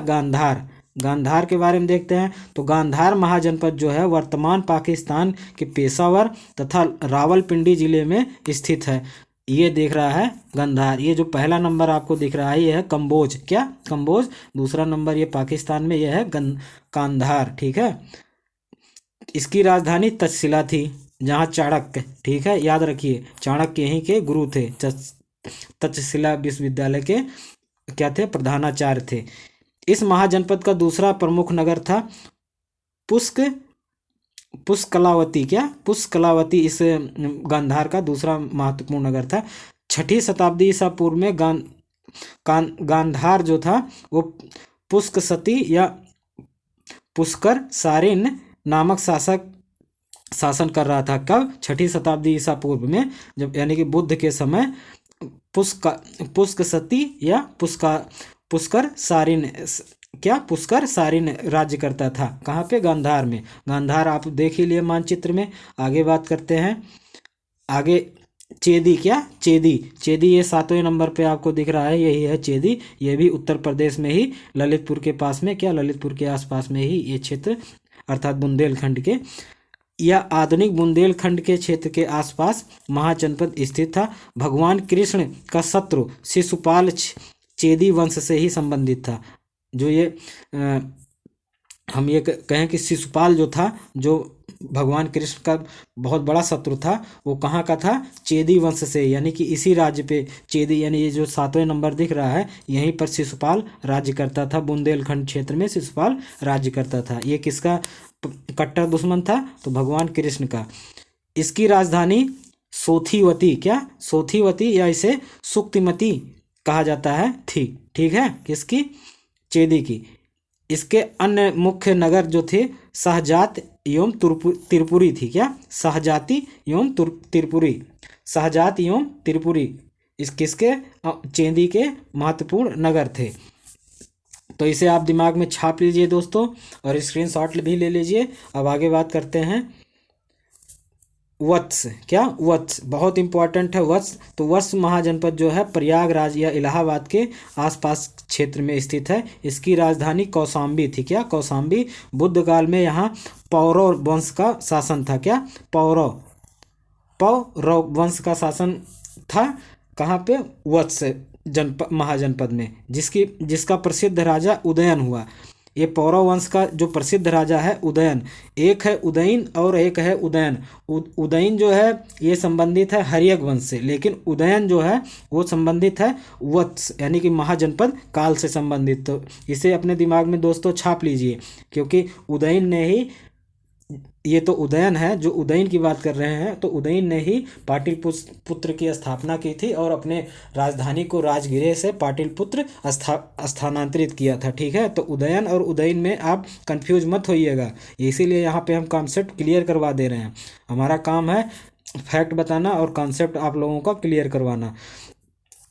गांधार के बारे में देखते हैं। तो गांधार महाजनपद जो है वर्तमान पाकिस्तान के पेशावर तथा रावलपिंडी जिले में स्थित है। ये देख रहा है गांधार। ये जो पहला नंबर आपको दिख रहा है ये है कंबोज। क्या? कंबोज। दूसरा नंबर ये पाकिस्तान में ये है गांधार। ठीक है, इसकी राजधानी तक्षशिला थी जहाँ चाणक्य, ठीक है याद रखिए, चाणक्य यहीं के गुरु थे। तक्षशिला विश्वविद्यालय के क्या थे? प्रधानाचार्य थे। इस महाजनपद का दूसरा प्रमुख नगर था पुष्कलावती। क्या? पुष्कलावती इस गांधार का दूसरा महत्वपूर्ण नगर था। 6ठी शताब्दी ईसा पूर्व में गांधार जो था वो पुष्कसती या पुष्कर सारिन नामक शासन कर रहा था। कब? 6ठी शताब्दी ईसा पूर्व में, जब यानी कि बुद्ध के समय पुष्कसती या पुष्कर सारिन राज्य करता था। कहाँ पे? गांधार में। गांधार आप देख ही लिए मानचित्र में। आगे बात करते हैं। आगे चेदी। क्या? चेदी ये 7वें नंबर पे आपको दिख रहा है, यही है चेदी। ये भी उत्तर प्रदेश में ही ललितपुर के पास में, क्या ललितपुर के आसपास में ही ये क्षेत्र अर्थात बुंदेलखंड के या आधुनिक बुंदेलखंड के क्षेत्र के आसपास महाजनपद स्थित था। भगवान कृष्ण का शत्रु शिशुपाल चेदी वंश से ही संबंधित था। जो ये हम ये कहें कि शिशुपाल जो था, जो भगवान कृष्ण का बहुत बड़ा शत्रु था, वो कहाँ का था? चेदी वंश से, यानी कि इसी राज्य पे चेदी, यानी ये जो 7वें नंबर दिख रहा है यहीं पर शिशुपाल राज्य करता था। बुंदेलखंड क्षेत्र में शिशुपाल राज्य करता था। ये किसका कट्टर दुश्मन था? तो भगवान कृष्ण का। इसकी राजधानी सोथीवती। क्या? सोथीवती या इसे सुक्तिमती कहा जाता है थी। ठीक है, किसकी? चेदी की। इसके अन्य मुख्य नगर जो थे शाहजात एवं त्रिपुरी थी। क्या? शाहजाती एवं त्रिपुरी इस किसके? चेदी के महत्वपूर्ण नगर थे। तो इसे आप दिमाग में छाप लीजिए दोस्तों और स्क्रीनशॉट भी ले लीजिए। अब आगे बात करते हैं वत्स। क्या? वत्स बहुत इंपॉर्टेंट है। वत्स तो वत्स महाजनपद जो है प्रयागराज या इलाहाबाद के आसपास क्षेत्र में स्थित है। इसकी राजधानी कौशाम्बी थी। क्या? कौशाम्बी। बुद्ध काल में यहाँ पौरव वंश का शासन था। क्या? पौरव वंश का शासन था। कहाँ पे? वत्स महाजनपद में, जिसका प्रसिद्ध राजा उदयन हुआ। ये पौरव वंश का जो प्रसिद्ध राजा है उदयन। एक है उदयन और एक है उदयन। उदयन जो है ये संबंधित है हर्यक वंश से, लेकिन उदयन जो है वो संबंधित है वत्स यानी कि महाजनपद काल से संबंधित। तो इसे अपने दिमाग में दोस्तों छाप लीजिए, क्योंकि उदयन ने ही, ये तो उदयन है जो उदयन की बात कर रहे हैं, तो उदयन ने ही पाटलिपुत्र की स्थापना की थी और अपने राजधानी को राजगृह से पाटलिपुत्र स्थानांतरित किया था। ठीक है, तो उदयन और उदयन में आप कंफ्यूज मत होइएगा, इसीलिए यहाँ पे हम कॉन्सेप्ट क्लियर करवा दे रहे हैं। हमारा काम है फैक्ट बताना और कॉन्सेप्ट आप लोगों का क्लियर करवाना।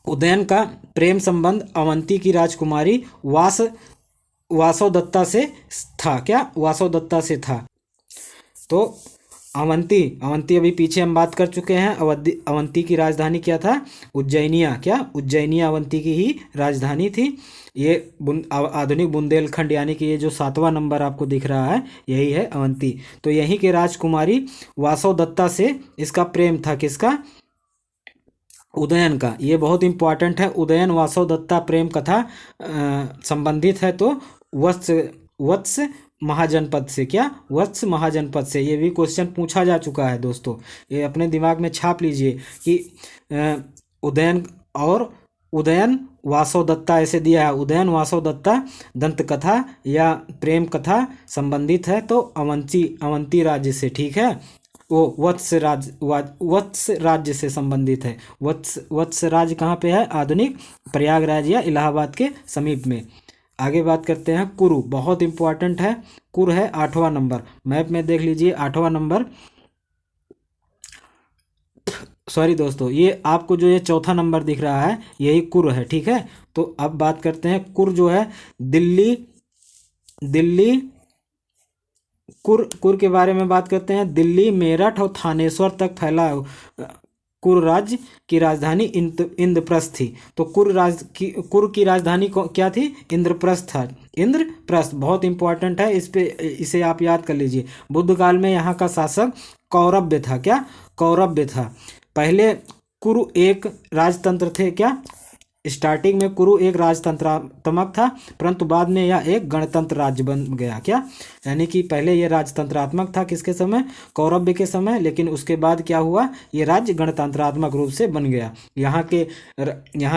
उदयन का प्रेम संबंध अवंती की राजकुमारी वासवदत्ता से था। क्या? वासवदत्ता से था। तो अवंती अभी पीछे हम बात कर चुके हैं। अवंती की राजधानी क्या था? उज्जैनिया। क्या? उज्जैनिया अवंती की ही राजधानी थी। ये आधुनिक बुंदेलखंड यानी कि ये जो 7वां नंबर आपको दिख रहा है यही है अवंती। तो यहीं के राजकुमारी वासवदत्ता से इसका प्रेम था। किसका? उदयन का। ये बहुत इंपॉर्टेंट है। उदयन वासवदत्ता प्रेम कथा संबंधित है तो वत्स महाजनपद से। क्या? वत्स महाजनपद से। ये भी क्वेश्चन पूछा जा चुका है दोस्तों, ये अपने दिमाग में छाप लीजिए कि उदयन और उदयन वासवदत्ता ऐसे दिया है। उदयन वासवदत्ता दंत कथा या प्रेम कथा संबंधित है तो अवंती राज्य से। ठीक है, वो वत्स राज्य से संबंधित है। वत्स राज्य कहाँ पे है? आधुनिक प्रयागराज या इलाहाबाद के समीप में। आगे बात करते हैं कुरु। बहुत इंपॉर्टेंट है। कुरु है 8वां नंबर। मैप में देख लीजिए 8वां नंबर। सॉरी दोस्तों, ये आपको जो ये 4था नंबर दिख रहा है यही कुरु है। ठीक है, तो अब बात करते हैं कुरु जो है दिल्ली कुर के बारे में बात करते हैं। दिल्ली, मेरठ और थानेश्वर तक फैला कुरु राज्य की राजधानी इंद्रप्रस्थ थी। तो कुरु की राजधानी क्या थी? इंद्रप्रस्थ था। इंद्रप्रस्थ बहुत इंपॉर्टेंट है, इसे आप याद कर लीजिए। बुद्ध काल में यहाँ का शासक कौरव्य था। क्या? कौरव्य था। पहले कुरु एक राजतंत्र थे। क्या? स्टार्टिंग में कुरु एक राजतंत्रात्मक था, परंतु बाद में यह एक गणतंत्र राज्य बन गया। क्या? यानी कि पहले यह राजतंत्रात्मक था किसके समय? कौरव्य के समय। लेकिन उसके बाद क्या हुआ? ये राज्य गणतंत्रात्मक रूप से बन गया। यहाँ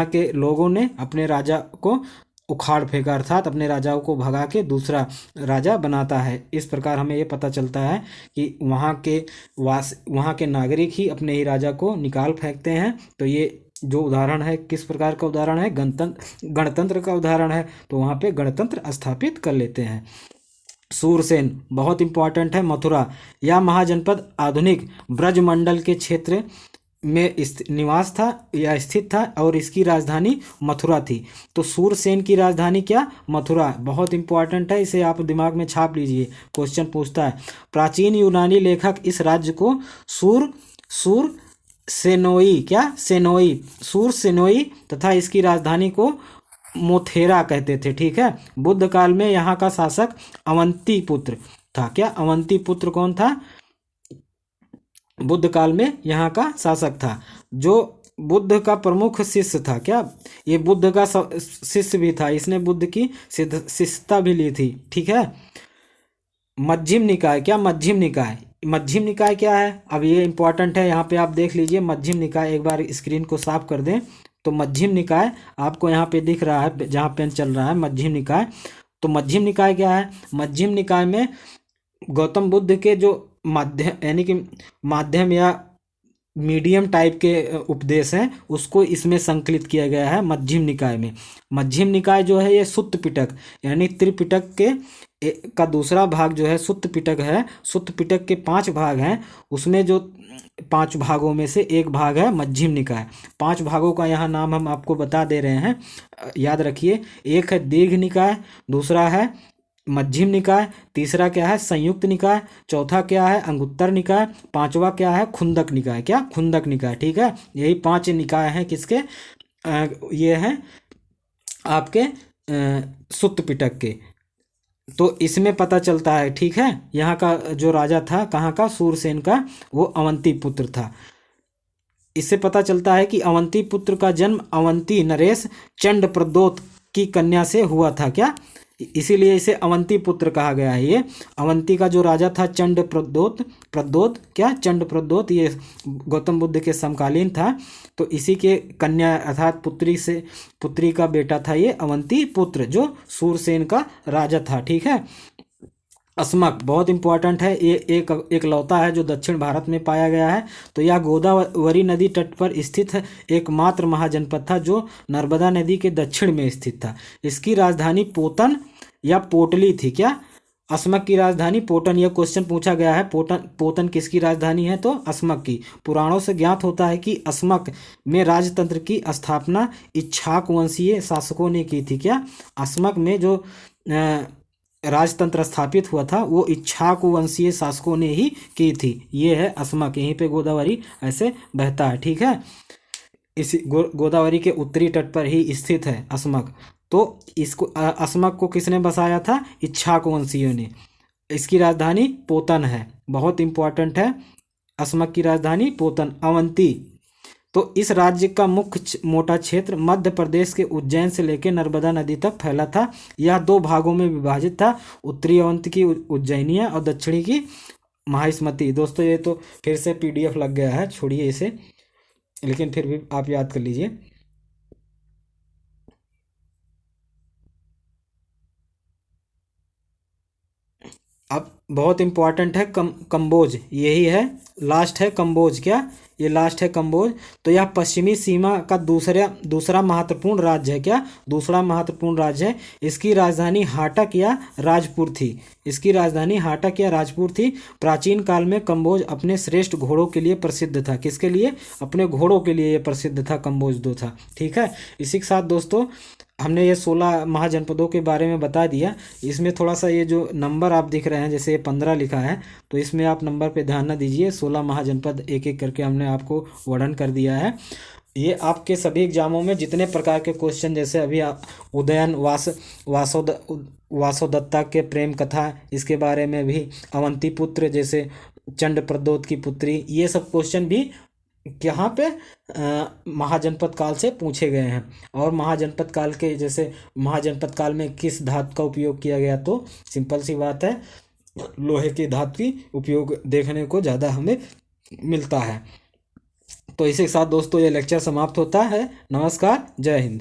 के लोगों ने अपने राजा को उखाड़ फेंका, अर्थात अपने राजाओं को भगा के दूसरा राजा बनाता है। इस प्रकार हमें ये पता चलता है कि वहाँ के नागरिक ही अपने ही राजा को निकाल फेंकते हैं। तो ये जो उदाहरण है किस प्रकार का उदाहरण है? गणतंत्र का उदाहरण है। तो वहाँ पे गणतंत्र स्थापित कर लेते हैं। सूरसेन बहुत इंपॉर्टेंट है। मथुरा या महाजनपद आधुनिक ब्रजमंडल के क्षेत्र में निवास था या स्थित था और इसकी राजधानी मथुरा थी। तो सूरसेन की राजधानी क्या? मथुरा। बहुत इंपॉर्टेंट है, इसे आप दिमाग में छाप लीजिए, क्वेश्चन पूछता है। प्राचीन यूनानी लेखक इस राज्य को सूर सेनोई। क्या? सेनोई, सूर सेनोई तथा इसकी राजधानी को मोथेरा कहते थे। ठीक है, बुद्ध काल में यहाँ का शासक अवंती पुत्र था। क्या? अवंती पुत्र कौन था? बुद्ध काल में यहाँ का शासक था जो बुद्ध का प्रमुख शिष्य था। क्या? ये बुद्ध का शिष्य भी था, इसने बुद्ध की शिष्यता भी ली थी। ठीक है, मध्यम निकाय। क्या? मध्यम निकाय। मध्यम निकाय क्या है? अब ये इंपॉर्टेंट है, यहाँ पे आप देख लीजिए मध्यम निकाय। एक बार स्क्रीन को साफ कर दें तो मध्यम निकाय आपको यहाँ पे दिख रहा है, जहाँ पेन चल रहा है मध्यम निकाय। तो मध्यम निकाय क्या है? मध्यम निकाय में गौतम बुद्ध के जो यानी कि माध्यम या मीडियम टाइप के उपदेश हैं उसको इसमें संकलित किया गया है मध्यम निकाय में। मध्यम निकाय जो है ये सुत्त पिटक यानी त्रिपिटक का दूसरा भाग जो है सुत्त पिटक है। सुत्त पिटक के 5 भाग हैं, उसमें जो 5 भागों में से एक भाग है मध्यम निकाय। 5 भागों का यहाँ नाम हम आपको बता दे रहे हैं, याद रखिए। एक है दीर्घ निकाय, दूसरा है मध्यम निकाय, तीसरा क्या है? संयुक्त निकाय, चौथा क्या है? अंगुत्तर निकाय, 5वां क्या है? खुंदक निकाय। क्या? खुंदक निकाय। ठीक है, यही 5 निकाय हैं किसके? ये हैं आपके सुत्त पिटक के। तो इसमें पता चलता है, ठीक है, यहाँ का जो राजा था कहाँ का? सूरसेन का, वो अवंती पुत्र था। इससे पता चलता है कि अवंती पुत्र का जन्म अवंती नरेश चंड प्रदोत की कन्या से हुआ था। क्या? इसीलिए इसे अवंती पुत्र कहा गया है। ये अवंती का जो राजा था चंड प्रद्योत, चंड प्रद्योत, ये गौतम बुद्ध के समकालीन था। तो इसी के कन्या अर्थात पुत्री का बेटा था ये अवंती पुत्र, जो सूरसेन का राजा था। ठीक है। अस्मक बहुत इंपॉर्टेंट है, ये एक लौता है जो दक्षिण भारत में पाया गया है। तो यह गोदावरी नदी तट पर स्थित है एकमात्र महाजनपद था जो नर्मदा नदी के दक्षिण में स्थित था। इसकी राजधानी पोतन या पोटली थी। क्या? अस्मक की राजधानी पोटन। यह क्वेश्चन पूछा गया है। पोतन किसकी राजधानी है? तो अस्मक की। पुराणों से ज्ञात होता है कि अस्मक में राजतंत्र की स्थापना इक्ष्वाक वंशीय शासकों ने की थी। क्या? अस्मक में जो राजतंत्र स्थापित हुआ था वो इक्ष्वाक वंशीय शासकों ने ही की थी। ये है अस्मक, यहीं पे गोदावरी ऐसे बहता है। ठीक है। इसी गोदावरी के उत्तरी तट पर ही स्थित है अस्मक। तो इसको अस्मक को किसने बसाया था? इक्ष्वाक वंशियों ने। इसकी राजधानी पोतन है, बहुत इंपॉर्टेंट है। अस्मक की राजधानी पोतन। अवंती, तो इस राज्य का मुख्य मोटा क्षेत्र मध्य प्रदेश के उज्जैन से लेकर नर्मदा नदी तक फैला था। यह दो भागों में विभाजित था, उत्तरी अवंती की उज्जैनिया और दक्षिणी की महास्मती। दोस्तों ये तो फिर से PDF लग गया है, छोड़िए इसे, लेकिन फिर भी आप याद कर लीजिए। अब बहुत इंपॉर्टेंट है कंबोज, यही है लास्ट है कंबोज। क्या? ये लास्ट है कंबोज। तो यह पश्चिमी सीमा का दूसरा महत्वपूर्ण राज्य है। क्या? दूसरा महत्वपूर्ण राज्य है। इसकी राजधानी हाटक या राजपुर थी। इसकी राजधानी हाटक या राजपुर थी। प्राचीन काल में कंबोज अपने श्रेष्ठ घोड़ों के लिए प्रसिद्ध था। किसके लिए? अपने घोड़ों के लिए ये प्रसिद्ध था, कंबोज दो था। ठीक है। इसी के साथ दोस्तों हमने ये 16 महाजनपदों के बारे में बता दिया। इसमें थोड़ा सा ये जो नंबर आप दिख रहे हैं, जैसे ये 15 लिखा है, तो इसमें आप नंबर पे ध्यान न दीजिए। 16 महाजनपद एक एक करके हमने आपको वर्णन कर दिया है। ये आपके सभी एग्जामों में जितने प्रकार के क्वेश्चन, जैसे अभी उदयन वासोदत्ता के प्रेम कथा, इसके बारे में भी अवंती पुत्र, जैसे चंड प्रद्योत की पुत्री, ये सब क्वेश्चन भी यहाँ पे महाजनपद काल से पूछे गए हैं। और महाजनपद काल के, जैसे महाजनपद काल में किस धातु का उपयोग किया गया, तो सिंपल सी बात है, लोहे की धातु की उपयोग देखने को ज़्यादा हमें मिलता है। तो इसी के साथ दोस्तों ये लेक्चर समाप्त होता है। नमस्कार, जय हिंद।